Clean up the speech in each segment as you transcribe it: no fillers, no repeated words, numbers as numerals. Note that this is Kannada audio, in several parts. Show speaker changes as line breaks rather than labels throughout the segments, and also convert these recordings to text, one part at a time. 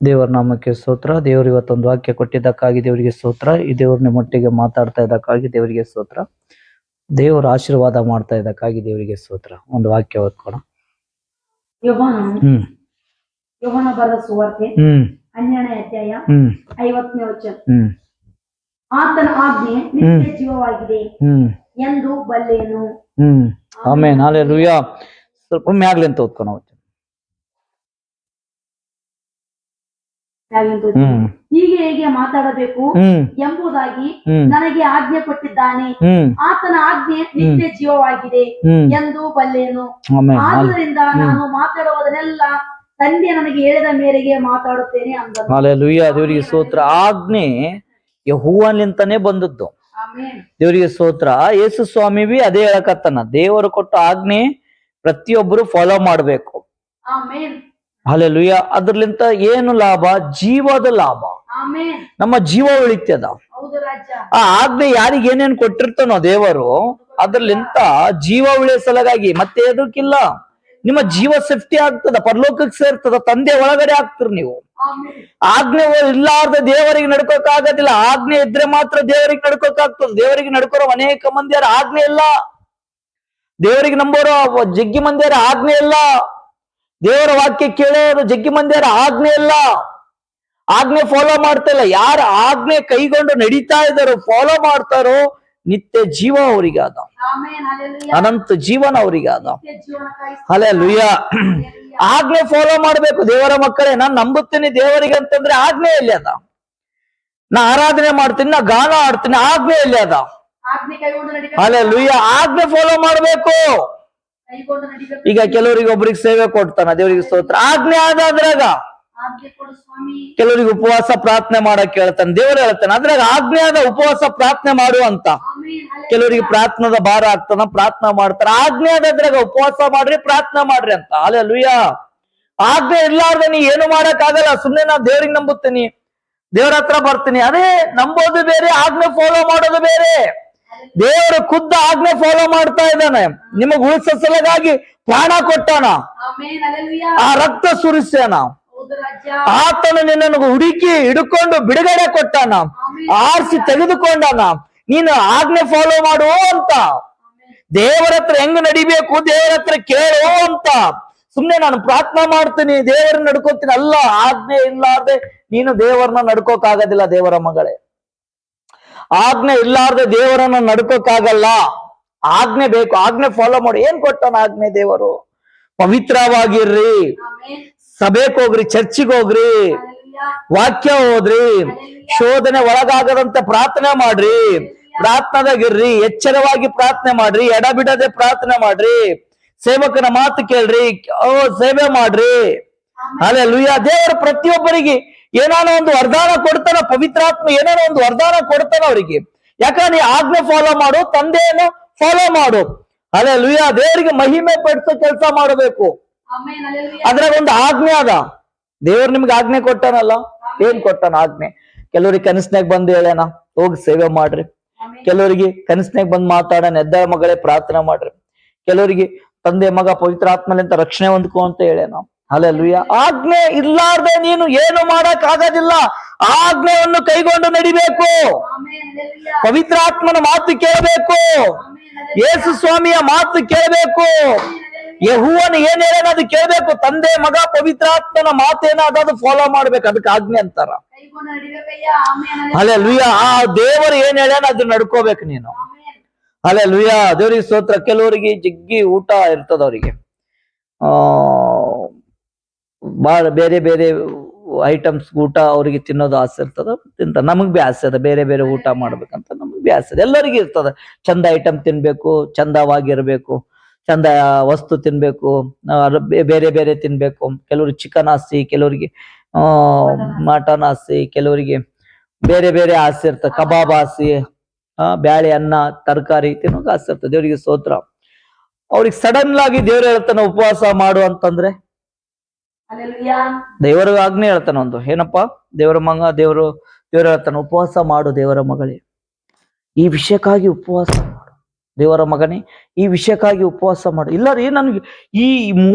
ದೇವರ ನಾಮಕ್ಕೆ ಸ್ತೋತ್ರ. ದೇವರು ಇವತ್ತೊಂದು ವಾಕ್ಯ ಕೊಟ್ಟಿದ್ದಕ್ಕಾಗಿ ದೇವರಿಗೆ ಸ್ತೋತ್ರ. ಈ ದೇವ್ರ ನಿಮ್ಮೊಟ್ಟಿಗೆ ಮಾತಾಡ್ತಾ ಇದ್ದಕ್ಕಾಗಿ ದೇವರಿಗೆ ಸ್ತೋತ್ರ. ದೇವರು ಆಶೀರ್ವಾದ ಮಾಡ್ತಾ ಇದ್ದಕ್ಕಾಗಿ ದೇವರಿಗೆ ಸ್ತೋತ್ರ. ಒಂದು ವಾಕ್ಯ ಓದ್ಕೋಣ.
ಯೋಹಾನ ಬರೆದ ಸುವಾರ್ತೆ 12ನೇ ಅಧ್ಯಾಯ 50ನೇ ವಚನ. ಆತನ ಆಜ್ಞೆ ನಿತ್ಯ ಜೀವವಾಗಿದೆ ಎಂದು ಬಲ್ಲೆನು.
Amen, hallelujah. ಸ್ವಲ್ಪ ಮ್ಯಾಗ್ಲಿ ಅಂತ ಓದ್ಕೋಣ.
ಹೀಗೆ ಹೇಗೆ ಮಾತಾಡಬೇಕು ಎಂಬುದಾಗಿ ನನಗೆ ಆಜ್ಞೆ ಕೊಟ್ಟಿದ್ದಾನೆ. ಆತನ ಆಜ್ಞೆ ನಿತ್ಯ ಜೀವವಾಗಿದೆ ಎಂದು ಬಲ್ಲೆನು. ಆದ್ದರಿಂದ ನಾನು ಮಾತಾಡುವುದನ್ನೆಲ್ಲ ತಂದೆ ನನಗೆ ಹೇಳಿದ ಮೇರೆಗೆ ಮಾತಾಡುತ್ತೇನೆ ಅಂದನು.
ಹಲ್ಲೆಲೂಯಾ, ದೇವರಿಗೆ ಸ್ತೋತ್ರ. ಆಜ್ಞೆ ಯೆಹೋವನಿಂದನೇ ಬಂದದ್ದು. ದೇವರಿಗೆ ಸ್ತೋತ್ರ. ಯೇಸು ಸ್ವಾಮಿ ಬಿ ಅದೇ ಹೇಳಕತ್ತನ, ದೇವರು ಕೊಟ್ಟ ಆಜ್ಞೆ ಪ್ರತಿಯೊಬ್ಬರು ಫಾಲೋ ಮಾಡ್ಬೇಕು. ಹಲ್ಲೆಲೂಯಾ. ಅದ್ರಲಿಂತ ಏನು ಲಾಭ? ಜೀವದ ಲಾಭ. ನಮ್ಮ ಜೀವ ಉಳಿತದ. ಆ ಆಜ್ಞೆ ಯಾರಿಗೆ ಏನೇನ್ ಕೊಟ್ಟಿರ್ತಾನೋ ದೇವರು, ಅದ್ರಲಿಂತ ಜೀವ ಉಳಿಯ ಸಲಗಾಗಿ ಮತ್ತೆ ಎದಕ್ಕಿಲ್ಲ, ನಿಮ್ಮ ಜೀವ ಸೇಫ್ಟಿ ಆಗ್ತದ, ಪರಲೋಕಕ್ಕೆ ಸೇರ್ತದ, ತಂದೆ ಒಳಗಡೆ ಆಗ್ತಿರ್ ನೀವು. ಆಜ್ಞೆ ಇಲ್ಲಾರ್ದ ದೇವರಿಗೆ ನಡ್ಕೋಕ್ ಆಗೋದಿಲ್ಲ. ಆಜ್ಞೆ ಇದ್ರೆ ಮಾತ್ರ ದೇವರಿಗೆ ನಡ್ಕೋಕ್ ಆಗ್ತದೆ. ದೇವರಿಗೆ ನಡ್ಕೋರೋ ಅನೇಕ ಮಂದಿಯಾರ ಆಜ್ಞೆ ಇಲ್ಲ. ದೇವರಿಗೆ ನಂಬೋರೋ ಜಗ್ಗಿ ಮಂದಿಯಾರ ಆಜ್ಞೆ ಇಲ್ಲ. ದೇವರ ವಾಕ್ಯ ಕೇಳೋರು ಜಗ್ಗಿ ಮಂದಿಯಾರ ಆಜ್ಞೆ ಇಲ್ಲ. ಆಜ್ಞೆ ಫಾಲೋ ಮಾಡ್ತಾ ಇಲ್ಲ. ಯಾರ ಆಜ್ಞೆ ಕೈಗೊಂಡು ನಡೀತಾ ಇದ್ದಾರೋ, ಫಾಲೋ ಮಾಡ್ತಾರೋ, ನಿತ್ಯ ಜೀವ ಅವರಿಗಾದ, ಅನಂತ ಜೀವನ ಅವರಿಗಾದ. ಹಲ್ಲೆಲೂಯಾ. ಆಜ್ಞೆ ಫಾಲೋ ಮಾಡ್ಬೇಕು ದೇವರ ಮಕ್ಕಳೇ. ನಾನ್ ನಂಬುತ್ತೇನೆ ದೇವರಿಗೆ ಅಂತಂದ್ರೆ ಆಜ್ಞೆ ಎಲ್ಲಿ ಅದ? ನಾ ಆರಾಧನೆ ಮಾಡ್ತೀನಿ, ನಾ ಗಾನ ಆಡ್ತೀನಿ, ಆಜ್ಞೆ ಎಲ್ಲಿ ಅದ? ಹಲ್ಲೆಲೂಯಾ. ಆಜ್ಞೆ ಫಾಲೋ ಮಾಡ್ಬೇಕು. ಈಗ ಕೆಲವರಿಗೆ ಒಬ್ರಿಗೆ ಸೇವೆ ಕೊಡ್ತಾನ, ದೇವರಿಗೆ ಸ್ತೋತ್ರ, ಆಜ್ಞೆ ಆದ್ರಾಗ. ಕೆಲವರಿಗೆ ಉಪವಾಸ ಪ್ರಾರ್ಥನೆ ಮಾಡಕ್ ಹೇಳ್ತಾನೆ, ದೇವರು ಹೇಳ್ತಾನೆ, ಅದ್ರಾಗ ಆಜ್ಞೆ ಆದ ಉಪವಾಸ ಪ್ರಾರ್ಥನೆ ಮಾಡು ಅಂತ. ಕೆಲವರಿಗೆ ಪ್ರಾರ್ಥನದ ಭಾರ ಆಗ್ತಾನ, ಪ್ರಾರ್ಥನಾ ಮಾಡ್ತಾರ, ಆಜ್ಞೆ ಆದ್ರಾಗ ಉಪವಾಸ ಮಾಡ್ರಿ, ಪ್ರಾರ್ಥನಾ ಮಾಡ್ರಿ ಅಂತ. ಹಲ್ಲೆಲೂಯಾ. ಆಜ್ಞೆ ಇರ್ಲಾರ್ದೆ ನೀ ಏನು ಮಾಡಕ್ ಆಗಲ್ಲ. ಸುಮ್ನೆ ನಾ ದೇವ್ರಿಗೆ ನಂಬುತ್ತೀನಿ, ದೇವ್ರ ಹತ್ರ ಬರ್ತೀನಿ, ಅದೇ ನಂಬೋದು ಬೇರೆ, ಆಜ್ಞೆ ಫಾಲೋ ಮಾಡೋದು ಬೇರೆ. ದೇವರು ಖುದ್ದ ಆಜ್ಞೆ ಫಾಲೋ ಮಾಡ್ತಾ ಇದ್ದಾನೆ. ನಿಮಗ್ ಉಳಿಸೋ ಸಲುವಾಗಿ ಪ್ರಾಣ ಕೊಟ್ಟಾನ, ಆ ರಕ್ತ ಸುರಿಸ್ಯಾನ. ಆತನು ನಿನ್ನನ್ನು ಹುಡುಕಿ ಹಿಡ್ಕೊಂಡು ಬಿಡುಗಡೆ ಕೊಟ್ಟಾನ, ಆರಿಸಿ ತೆಗೆದುಕೊಂಡಾನ. ನೀನು ಆಜ್ಞೆ ಫಾಲೋ ಮಾಡು ಅಂತ. ದೇವರ ಹತ್ರ ಹೆಂಗ್ ನಡಿಬೇಕು, ದೇವರ ಹತ್ರ ಕೇಳು ಅಂತ. ಸುಮ್ನೆ ನಾನು ಪ್ರಾರ್ಥನಾ ಮಾಡ್ತೀನಿ, ದೇವರನ್ನ ನಡ್ಕೋತೀನಿ ಅಲ್ಲ. ಆಜ್ಞೆ ಇಲ್ಲಾರ್ದೆ ನೀನು ದೇವರನ್ನ ನಡ್ಕೋಕ್ ಆಗೋದಿಲ್ಲ. ದೇವರ ಮಗಳೇ, ಆಜ್ಞೆ ಇಲ್ಲಾರ್ದೆ ದೇವರನ್ನ ನಡ್ಕೋಕ್ಕಾಗಲ್ಲ. ಆಜ್ಞೆ ಬೇಕು, ಆಜ್ಞೆ ಫಾಲೋ ಮಾಡಿ. ಏನ್ ಕೊಟ್ಟಾನ ಆಜ್ಞೆ ದೇವರು? ಪವಿತ್ರವಾಗಿರ್ರಿ, ಸಭೆಗೆ ಹೋಗ್ರಿ, ಚರ್ಚಿಗೆ ಹೋಗ್ರಿ, ವಾಕ್ಯ ಓದ್ರಿ, ಶೋಧನೆ ಒಳಗಾಗದಂತೆ ಪ್ರಾರ್ಥನೆ ಮಾಡ್ರಿ, ಪ್ರಾರ್ಥನಾದಾಗಿರ್ರಿ, ಎಚ್ಚರವಾಗಿ ಪ್ರಾರ್ಥನೆ ಮಾಡ್ರಿ, ಎಡಬಿಡದೆ ಪ್ರಾರ್ಥನೆ ಮಾಡ್ರಿ, ಸೇವಕನ ಮಾತು ಕೇಳ್ರಿ, ಸೇವೆ ಮಾಡ್ರಿ. ಹಲ್ಲೆಲೂಯಾ. ದೇವರು ಪ್ರತಿಯೊಬ್ಬರಿಗೆ ಏನಾನೋ ಒಂದು ವರದಾನ ಕೊಡ್ತಾನ. ಪವಿತ್ರಾತ್ಮ ಏನಾನೋ ಒಂದು ವರದಾನ ಕೊಡ್ತಾನ ಅವರಿಗೆ. ಯಾಕಂದ್ರೆ ಆಜ್ಞೆ ಫಾಲೋ ಮಾಡು, ತಂದೆಯನ್ನು ಫಾಲೋ ಮಾಡು. ಹಲ್ಲೆಲೂಯಾ. ದೇವರಿಗೆ ಮಹಿಮೆ ಪಡಿಸೋ ಕೆಲಸ ಮಾಡಬೇಕು. ಅದ್ರಾಗ ಒಂದು ಆಜ್ಞೆ ಅದ. ದೇವ್ರು ನಿಮ್ಗೆ ಆಜ್ಞೆ ಕೊಟ್ಟಾನಲ್ಲ. ಏನ್ ಕೊಟ್ಟಾನ ಆಜ್ಞೆ? ಕೆಲವರಿಗೆ ಕನಸ್ನಾಗ ಬಂದು ಹೇಳೇನ, ಹೋಗಿ ಸೇವೆ ಮಾಡ್ರಿ. ಕೆಲವರಿಗೆ ಕನಸ್ನಾಗ ಬಂದ್ ಮಾತಾಡೋಣ, ಎದ್ದ ಮಗಳೇ ಪ್ರಾರ್ಥನೆ ಮಾಡ್ರಿ. ಕೆಲವರಿಗೆ ತಂದೆ ಮಗ ಪವಿತ್ರಾತ್ಮಲಿಂದ ರಕ್ಷಣೆ ಹೊಂದ್ಕೋ ಅಂತ ಹೇಳೇನ. ಹಲ್ಲೆಲೂಯಾ. ಆಜ್ಞೆ ಇರ್ಲಾರ್ದೆ ನೀನು ಏನು ಮಾಡಕ್ ಆಗೋದಿಲ್ಲ. ಆಜ್ಞೆಯನ್ನು ಕೈಗೊಂಡು ನಡಿಬೇಕು. ಪವಿತ್ರಾತ್ಮನ ಮಾತು ಕೇಳಬೇಕು. ಯೇಸು ಸ್ವಾಮಿಯ ಮಾತು ಕೇಳಬೇಕು. ಯೆಹೋವನು ಏನ್ ಹೇಳೇನ ಅದು ಕೇಳ್ಬೇಕು. ತಂದೆ ಮಗ ಪವಿತ್ರಾತ್ಮನ ಮಾತೇನ ಅದು ಫಾಲೋ ಮಾಡ್ಬೇಕು. ಅದಕ್ಕೆ ಆಜ್ಞೆ ಅಂತಾರ. ಹಲ್ಲೆಲೂಯಾ. ಆ ದೇವರು ಏನ್ ಹೇಳ್ಯಾನ ಅದು ನಡ್ಕೋಬೇಕು ನೀನು. ಹಲ್ಲೆಲೂಯಾ. ದೇವರಿಗೆ ಸ್ತೋತ್ರ. ಕೆಲವರಿಗೆ ಜಗ್ಗಿ ಊಟ ಇರ್ತದ, ಅವರಿಗೆ ಬಾಳ ಬೇರೆ ಬೇರೆ ಐಟಮ್ಸ್ ಊಟ ಅವರಿಗೆ ತಿನ್ನೋದು ಆಸೆ ಇರ್ತದ. ತಿಂತ ನಮಗ್ ಬಿ ಆಸೆ ಅದ, ಬೇರೆ ಬೇರೆ ಊಟ ಮಾಡ್ಬೇಕಂತ ನಮಗ್ ಬಿ ಆಸೆ ಅದ. ಎಲ್ಲರಿಗೂ ಇರ್ತದ. ಚಂದ ಐಟಮ್ ತಿನ್ಬೇಕು, ಚಂದವಾಗಿರ್ಬೇಕು, ಚಂದ ವಸ್ತು ತಿನ್ಬೇಕು, ಬೇರೆ ಬೇರೆ ತಿನ್ಬೇಕು. ಕೆಲವ್ರಿಗೆ ಚಿಕನ್ ಆಸೆ, ಕೆಲವರಿಗೆ ಮಟನ್ ಆಸೆ, ಕೆಲವರಿಗೆ ಬೇರೆ ಬೇರೆ ಆಸೆ ಇರ್ತದೆ. ಕಬಾಬ್ ಆಸೆ, ಬ್ಯಾಳೆ ಅನ್ನ ತರಕಾರಿ ತಿನ್ನೋಕೆ ಆಸೆ ಇರ್ತದೆ. ದೇವರಿಗೆ ಸ್ತೋತ್ರ. ಅವ್ರಿಗೆ ಸಡನ್ ಆಗಿ ದೇವ್ರು ಹೇಳ್ತಾನೆ ಉಪವಾಸ ಮಾಡು ಅಂತಂದ್ರೆ, ದೇವರ ಆಜ್ಞೆ ಹೇಳ್ತಾನ ಒಂದು. ಏನಪ್ಪಾ? ದೇವರ ಮಗ ದೇವರು ಹೇಳ್ತಾನೆ ಉಪವಾಸ ಮಾಡು ದೇವರ ಮಗಳೇ, ಈ ವಿಷಯಕ್ಕಾಗಿ ಉಪವಾಸ ಮಾಡು. ದೇವರ ಮಗನೇ, ಈ ವಿಷಯಕ್ಕಾಗಿ ಉಪವಾಸ ಮಾಡು. ಇಲ್ಲ ರೀ, ನನ್ಗೆ ಈ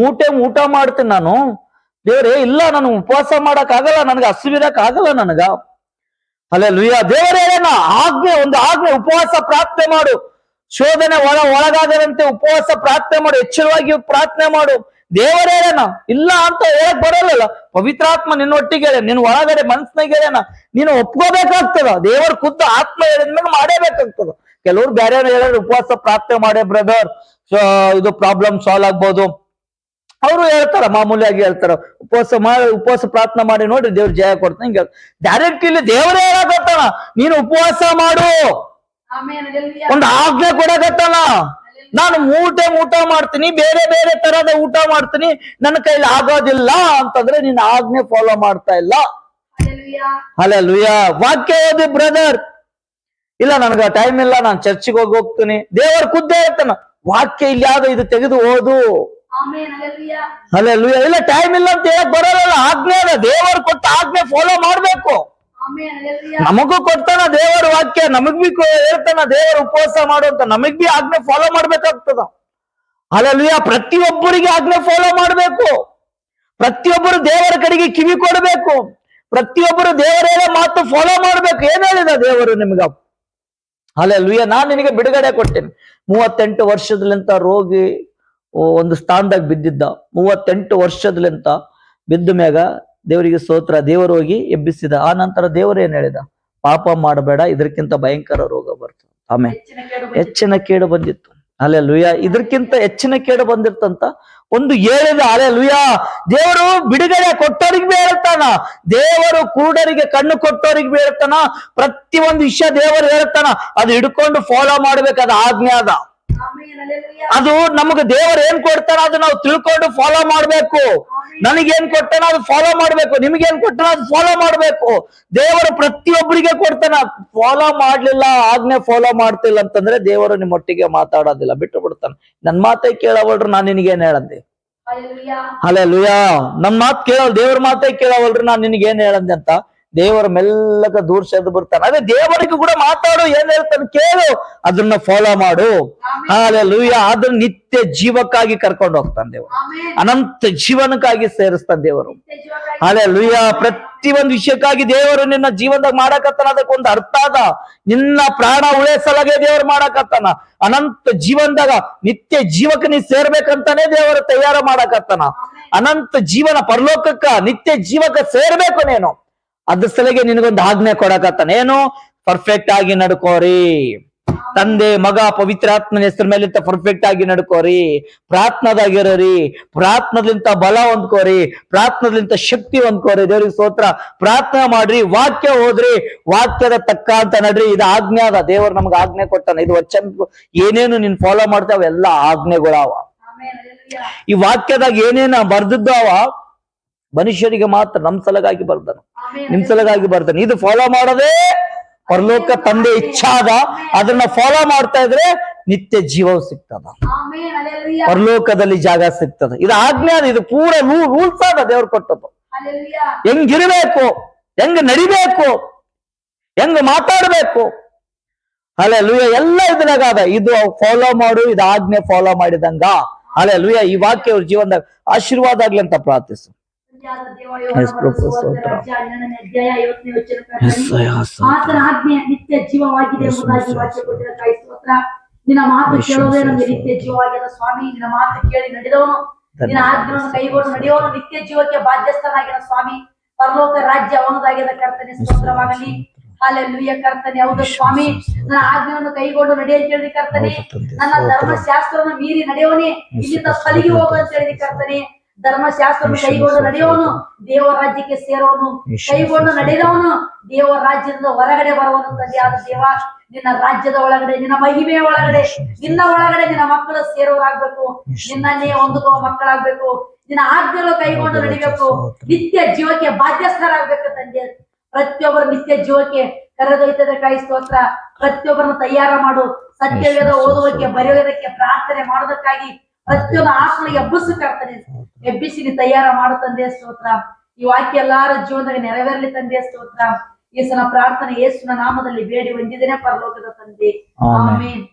ಊಟ ಮಾಡ್ತೇನೆ ನಾನು, ದೇವರೇ ಇಲ್ಲ, ನಾನು ಉಪವಾಸ ಮಾಡಕ್ ಆಗಲ್ಲ, ನನಗೆ ಹಸಿವಿರಕ್ ಆಗಲ್ಲ ನನಗ. ಹಲ್ಲೆಲೂಯಾ. ದೇವರೇ ಒಂದು ಆಜ್ಞೆ, ಉಪವಾಸ ಪ್ರಾರ್ಥನೆ ಮಾಡು, ಶೋಧನೆ ಒಳಗಾಗದಂತೆ ಉಪವಾಸ ಪ್ರಾರ್ಥನೆ ಮಾಡು, ಎಚ್ಚರವಾಗಿ ಪ್ರಾರ್ಥನೆ ಮಾಡು. ದೇವರೇನ ಇಲ್ಲ ಅಂತ ಹೇಳಕ್ ಬರಲ್ಲ. ಪವಿತ್ರಾತ್ಮ ನಿನ್ನೊಟ್ಟಿಗೆ ನಿನ್ನ ಒಳಗಡೆ ಮನಸ್ಸಿನಾಗ ನೀನು ಒಪ್ಕೋಬೇಕಾಗ್ತದ. ದೇವರ ಖುದ್ದು ಆತ್ಮ ಹೇಳಿದ್ಮೇಲೆ ಮಾಡೇಬೇಕಾಗ್ತದ. ಕೆಲವ್ರು ಬೇರೆ ಹೇಳಿದ್ರೆ ಉಪವಾಸ ಪ್ರಾರ್ಥನೆ ಮಾಡೇ ಬ್ರದರ್, ಇದು ಪ್ರಾಬ್ಲಮ್ ಸಾಲ್ವ್ ಆಗ್ಬೋದು, ಅವರು ಹೇಳ್ತಾರ, ಮಾಮೂಲಿಯಾಗಿ ಹೇಳ್ತಾರ, ಉಪವಾಸ ಪ್ರಾರ್ಥನೆ ಮಾಡಿ ನೋಡ್ರಿ ದೇವ್ರ ಜಯ ಕೊಡ್ತಾನೆ. ಹಿಂಗೆ ಡೈರೆಕ್ಟ್ ಇಲ್ಲಿ ದೇವರೇ ಹೇಳಕತ್ತಾನ, ನೀನು ಉಪವಾಸ ಮಾಡು, ಒಂದು ಆಜ್ಞೆ ಕೊಡಕತ್ತಾನ. ನಾನು ಊಟ ಮಾಡ್ತೀನಿ, ಬೇರೆ ಬೇರೆ ತರದ ಊಟ ಮಾಡ್ತೀನಿ, ನನ್ನ ಕೈಲಿ ಆಗೋದಿಲ್ಲ ಅಂತಂದ್ರೆ ನೀನ್ ಆಜ್ಞೆ ಫಾಲೋ ಮಾಡ್ತಾ ಇಲ್ಲ. ಹಲ್ಲೆಲೂಯಾ. ವಾಕ್ಯ ಓದಿ ಬ್ರದರ್, ಇಲ್ಲ ನನಗ ಟೈಮ್ ಇಲ್ಲ, ನಾನು ಚರ್ಚಿಗೆ ಹೋಗ್ತೀನಿ. ದೇವರ ಖುದ್ದೇ ಹೇಳ್ತಾನ, ವಾಕ್ಯ ಇಲ್ಲಿ ಯಾವ್ದು ಇದು ತೆಗೆದು ಓದು. ಹಲ್ಲೆಲೂಯಾ. ಇಲ್ಲ ಟೈಮ್ ಇಲ್ಲ ಅಂತ ಹೇಳಕ್ ಬರೋಲ್ಲ, ಆಜ್ಞೆ ಅದ. ದೇವರು ಕೊಟ್ಟ ಆಜ್ಞೆ ಫಾಲೋ ಮಾಡ್ಬೇಕು. ನಮಗೂ ಕೊಡ್ತಾನ ದೇವರ ವಾಕ್ಯ, ನಮಗ್ ಬಿ ಹೇಳ್ತಾನ ದೇವರ ಉಪವಾಸ ಮಾಡು ಅಂತ, ನಮಗ್ ಬಿ ಆಜ್ಞೆ ಫಾಲೋ ಮಾಡ್ಬೇಕಾಗ್ತದ. ಹಲ್ಲೆಲೂಯಾ. ಪ್ರತಿಯೊಬ್ಬರಿಗೆ ಆಜ್ಞೆ ಫಾಲೋ ಮಾಡ್ಬೇಕು, ಪ್ರತಿಯೊಬ್ಬರು ದೇವರ ಕಡೆಗೆ ಕಿವಿ ಕೊಡಬೇಕು, ಪ್ರತಿಯೊಬ್ಬರು ದೇವರ ಮಾತು ಫಾಲೋ ಮಾಡ್ಬೇಕು. ಏನ್ ಹೇಳಿದ ದೇವರು ನಿಮ್ಗ? ಹಲ್ಲೆಲೂಯಾ. ನಾನ್ ನಿನಗೆ ಬಿಡುಗಡೆ ಕೊಟ್ಟೇನೆ. 38 ವರ್ಷದಲ್ಲಿಂತ ರೋಗಿ ಒಂದು ಸ್ಥಾನದಾಗ ಬಿದ್ದಿದ್ದ. 38 ವರ್ಷದಲ್ಲಿಂತ ಬಿದ್ದ ಮ್ಯಾಗ ದೇವರಿಗೆ ಸ್ತೋತ್ರ, ದೇವರು ಹೋಗಿ ಎಬ್ಬಿಸಿದ. ಆ ನಂತರ ದೇವರು ಏನ್ ಹೇಳಿದ? ಪಾಪ ಮಾಡಬೇಡ, ಇದಕ್ಕಿಂತ ಭಯಂಕರ ರೋಗ ಬರ್ತದೆ. ಆಮೇಲೆ ಹೆಚ್ಚಿನ ಕೇಡು ಬಂದಿತ್ತು. ಹಲ್ಲೆಲೂಯಾ. ಇದಕ್ಕಿಂತ ಹೆಚ್ಚಿನ ಕೇಡು ಬಂದಿರ್ತಂತ ಒಂದು ಹೇಳಿದ. ಹಲ್ಲೆಲೂಯಾ. ದೇವರು ಬಿಡುಗಡೆ ಕೊಟ್ಟೋರಿಗೆ ಬಿ ಹೇಳ್ತಾನ, ದೇವರು ಕುರುಡರಿಗೆ ಕಣ್ಣು ಕೊಟ್ಟೋರಿಗೆ ಬಿ ಹೇಳ್ತಾನ. ಪ್ರತಿಯೊಂದು ವಿಷಯ ದೇವರು ಹೇಳ್ತಾನ, ಅದು ಹಿಡ್ಕೊಂಡು ಫಾಲೋ ಮಾಡ್ಬೇಕು. ಅದು ಆಜ್ಞೆ ಅದ. ಅದು ನಮಗೆ ದೇವರು ಏನ್ ಕೊಡ್ತಾನ ಅದು ನಾವು ತಿಳ್ಕೊಂಡು ಫಾಲೋ ಮಾಡ್ಬೇಕು. ನನಗೇನ್ ಕೊಡ್ತಾನ ಅದು ಫಾಲೋ ಮಾಡ್ಬೇಕು, ನಿಮ್ಗೇನ್ ಕೊಡ್ತಾನ ಅದು ಫಾಲೋ ಮಾಡ್ಬೇಕು. ದೇವರು ಪ್ರತಿಯೊಬ್ಬರಿಗೆ ಕೊಡ್ತಾನ. ಫಾಲೋ ಮಾಡ್ಲಿಲ್ಲ, ಆಜ್ಞೆ ಫಾಲೋ ಮಾಡ್ತಿಲ್ಲ ಅಂತಂದ್ರೆ ದೇವರು ನಿಮ್ಮೊಟ್ಟಿಗೆ ಮಾತಾಡೋದಿಲ್ಲ, ಬಿಟ್ಟು ಬಿಡ್ತಾನ. ನನ್ ಮಾತೇ ಕೇಳವಲ್ರು, ನಾನ್ ನಿನಗೇನ್ ಹೇಳಂದೆ? ಹಲ್ಲೆಲೂಯಾ. ನನ್ ಮಾತು ಕೇಳಲ್, ದೇವ್ರ ಮಾತೇ ಕೇಳವಲ್ರು, ನಾನ್ ನಿನಗೇನ್ ಹೇಳಂದೆ ಅಂತ ದೇವರ ಮೆಲ್ಲಗ ದೂರ ಸೆದ್ದು ಬರ್ತಾನೆ. ಅದೇ ದೇವರಿಗೂ ಕೂಡ ಮಾತಾಡು, ಏನ್ ಹೇಳ್ತಾನೆ ಕೇಳು, ಅದನ್ನ ಫಾಲೋ ಮಾಡು. ಹಲ್ಲೆಲೂಯಾ. ಅದನ್ನ ನಿತ್ಯ ಜೀವಕ್ಕಾಗಿ ಕರ್ಕೊಂಡು ಹೋಗ್ತಾನೆ ದೇವರು, ಅನಂತ ಜೀವನಕ್ಕಾಗಿ ಸೇರಿಸ್ತಾನೆ ದೇವರು. ಹಲ್ಲೆಲೂಯಾ. ಪ್ರತಿಯೊಂದು ವಿಷಯಕ್ಕಾಗಿ ದೇವರು ನಿನ್ನ ಜೀವನದಾಗ ಮಾಡಕತ್ತಾನ. ಅದಕ್ಕೊಂದು ಅರ್ಥ ಅದ. ನಿನ್ನ ಪ್ರಾಣ ಉಳಿಸಲಾಗೆ ದೇವರು ಮಾಡಕತ್ತಾನ. ಅನಂತ ಜೀವನದಾಗ ನಿತ್ಯ ಜೀವಕ್ಕೆ ನೀ ಸೇರ್ಬೇಕಂತಾನೆ ದೇವರು ತಯಾರು ಮಾಡಕತ್ತಾನ. ಅನಂತ ಜೀವನ ಪರಲೋಕಕ್ಕ, ನಿತ್ಯ ಜೀವಕ್ಕೆ ಸೇರ್ಬೇಕು ನೀನು. ಅದ್ರ ಸಲಗೆ ನಿನಗೊಂದು ಆಜ್ಞೆ ಕೊಡಕತ್ತಾನ. ಏನು? ಪರ್ಫೆಕ್ಟ್ ಆಗಿ ನಡ್ಕೋರಿ. ತಂದೆ ಮಗ ಪವಿತ್ರಾತ್ಮನ ಹೆಸರು ಮೇಲೆ ಪರ್ಫೆಕ್ಟ್ ಆಗಿ ನಡ್ಕೋರಿ. ಪ್ರಾರ್ಥನಾದಾಗಿರೋರಿ, ಪ್ರಾರ್ಥನದಿಂದ ಬಲ ಹೊಂದ್ಕೋರಿ, ಪ್ರಾರ್ಥನದಿಂದ ಶಕ್ತಿ ಹೊಂದ್ಕೋರಿ. ದೇವ್ರಿಗೆ ಸ್ತೋತ್ರ. ಪ್ರಾರ್ಥನೆ ಮಾಡ್ರಿ, ವಾಕ್ಯ ಓದ್ರಿ, ವಾಕ್ಯದ ತಕ್ಕ ಅಂತ ನಡ್ರಿ. ಇದು ಆಜ್ಞೆ ಅದ. ದೇವರು ನಮ್ಗೆ ಆಜ್ಞೆ ಕೊಟ್ಟಾನ. ಇದು ವಚನ ಏನೇನು ನೀನ್ ಫಾಲೋ ಮಾಡ್ತಾವ ಎಲ್ಲ ಆಜ್ಞೆಗಳವ. ಈ ವಾಕ್ಯದಾಗ ಏನೇನ ಬರ್ದಿದ್ದಾವ ಮನುಷ್ಯರಿಗೆ ಮಾತ್ರ, ನಮ್ ಸಲಗಾಗಿ ಬರ್ತಾನ, ನಿಮ್ ಸಲಗಾಗಿ ಬರ್ತಾನೆ. ಇದು ಫಾಲೋ ಮಾಡೋದೇ ಪರಲೋಕ ತಂದೆ ಇಚ್ಛಾದ. ಅದನ್ನ ಫಾಲೋ ಮಾಡ್ತಾ ಇದ್ರೆ ನಿತ್ಯ ಜೀವ ಸಿಗ್ತದ, ಪರಲೋಕದಲ್ಲಿ ಜಾಗ ಸಿಗ್ತದ. ಇದು ಆಜ್ಞೆ ಅದ. ಇದು ಪೂರ ರೂಲ್ಸ್ ಅದ ದೇವ್ರು ಕೊಟ್ಟದ್ದು. ಹೆಂಗಿರ್ಬೇಕು, ಹೆಂಗ್ ನಡಿಬೇಕು, ಹೆಂಗ್ ಮಾತಾಡ್ಬೇಕು. ಹಲ್ಲೆಲೂಯಾ. ಎಲ್ಲ ಇದ್ರಾಗ ಅದ. ಇದು ಫಾಲೋ ಮಾಡು, ಇದು ಆಜ್ಞೆ ಫಾಲೋ ಮಾಡಿದಂಗ. ಹಲ್ಲೆಲೂಯಾ. ಈ ವಾಕ್ಯ ಅವ್ರ ಜೀವನದಾಗ ಆಶೀರ್ವಾದ ಆಗ್ಲಿ ಅಂತ ಪ್ರಾರ್ಥಿಸು.
ಆತನ ಆಜ್ಞೆ ನಿತ್ಯ ಜೀವವಾಗಿದೆ ಎಂಬುದಾಗಿ ವಾಕ್ಯ ಕೊಟ್ಟಿರೋ ತಾಯಿ ಸ್ತೋತ್ರ. ನಿನ್ನ ಮಾತು ಕೇಳೋದೇ ನಮಗೆ ನಿತ್ಯ ಜೀವವಾಗಿದೆ ಸ್ವಾಮಿ. ನಿನ್ನ ಮಾತು ಕೇಳಿ ನಡೆದವನು, ನಿನ್ನ ಆಜ್ಞೆಯನ್ನು ಕೈಗೊಂಡು ನಡೆಯೋನು ನಿತ್ಯ ಜೀವಕ್ಕೆ ಬಾಧ್ಯಸ್ಥನಾಗಿರೋ ಸ್ವಾಮಿ. ಪರಲೋಕ ರಾಜ್ಯ ಅವನದಾಗಿದ ಕರ್ತನೆ ಸ್ತೋತ್ರವಾಗಲಿ. ಹಲ್ಲೆಲೂಯಾ. ಕರ್ತನೆ, ಹೌದು ಸ್ವಾಮಿ, ನನ್ನ ಆಜ್ಞೆಯನ್ನು ಕೈಗೊಂಡು ನಡೆಯ ಅಂತ ಹೇಳಿದ ಕರ್ತನೆ. ನನ್ನ ಧರ್ಮಶಾಸ್ತ್ರವನ್ನು ಮೀರಿ ನಡೆಯೋನೆ ಇಲ್ಲಿಂದ ಸಲಿಗೆ ಹೋಗು ಅಂತ ಹೇಳಿದ ಕರ್ತನೆ. ಧರ್ಮಶಾಸ್ತ್ರವನ್ನು ಕೈಗೊಂಡು ನಡೆಯೋನು ದೇವರ ರಾಜ್ಯಕ್ಕೆ ಸೇರೋನು, ಕೈಗೊಂಡು ನಡೆದವನು ದೇವರ ರಾಜ್ಯದಿಂದ ಹೊರಗಡೆ ಬರುವನು. ತಂದೆ ಆದ ದೇವ, ನಿನ್ನ ರಾಜ್ಯದ ಒಳಗಡೆ, ನಿನ್ನ ಮಹಿಮೆಯ ಒಳಗಡೆ, ನಿನ್ನ ಒಳಗಡೆ ನಿನ್ನ ಮಕ್ಕಳು ಸೇರೋರಾಗ್ಬೇಕು, ನಿನ್ನನ್ನೇ ಹೊಂದುವ ಮಕ್ಕಳಾಗ್ಬೇಕು, ನಿನ್ನ ಆಜ್ಞೆಗಳು ಕೈಗೊಂಡು ನಡಿಬೇಕು, ನಿತ್ಯ ಜೀವಕ್ಕೆ ಬಾಧ್ಯಸ್ಥರಾಗ್ಬೇಕು ತಂದೆ. ಪ್ರತಿಯೊಬ್ಬರು ನಿತ್ಯ ಜೀವಕ್ಕೆ ಕರೆದೊಯ್ತದೆ ಕಾಯಿ ಸ್ತೋತ್ರ. ಪ್ರತಿಯೊಬ್ಬರನ್ನು ತಯಾರ ಮಾಡು, ಸತ್ಯವೇದ ಓದುವುದಕ್ಕೆ, ಬರೆಯುವುದಕ್ಕೆ, ಪ್ರಾರ್ಥನೆ ಮಾಡೋದಕ್ಕಾಗಿ ಪ್ರತಿಯೊಂದು ಆತ್ಮನಿಗೆ ಎಬ್ಬಿಸಿ ಕರ್ತನೆ. ಎಬ್ಬಿಸಿ ನೀ ತಯಾರ ಮಾಡು ತಂದೆ ಸ್ತೋತ್ರ. ಈ ವಾಕ್ಯ ಎಲ್ಲಾರ ಜೀವನದಲ್ಲಿ ನೆರವೇರಲಿ ತಂದೆ ಸ್ತೋತ್ರ. ಯೇಸುವಿನ ಪ್ರಾರ್ಥನೆ ಯೇಸುವಿನ ನಾಮದಲ್ಲಿ ಬೇಡಿ ಹೊಂದಿದ್ದೇನೆ ಪರಲೋಕದ ತಂದೆ. ಆಮೆನ್.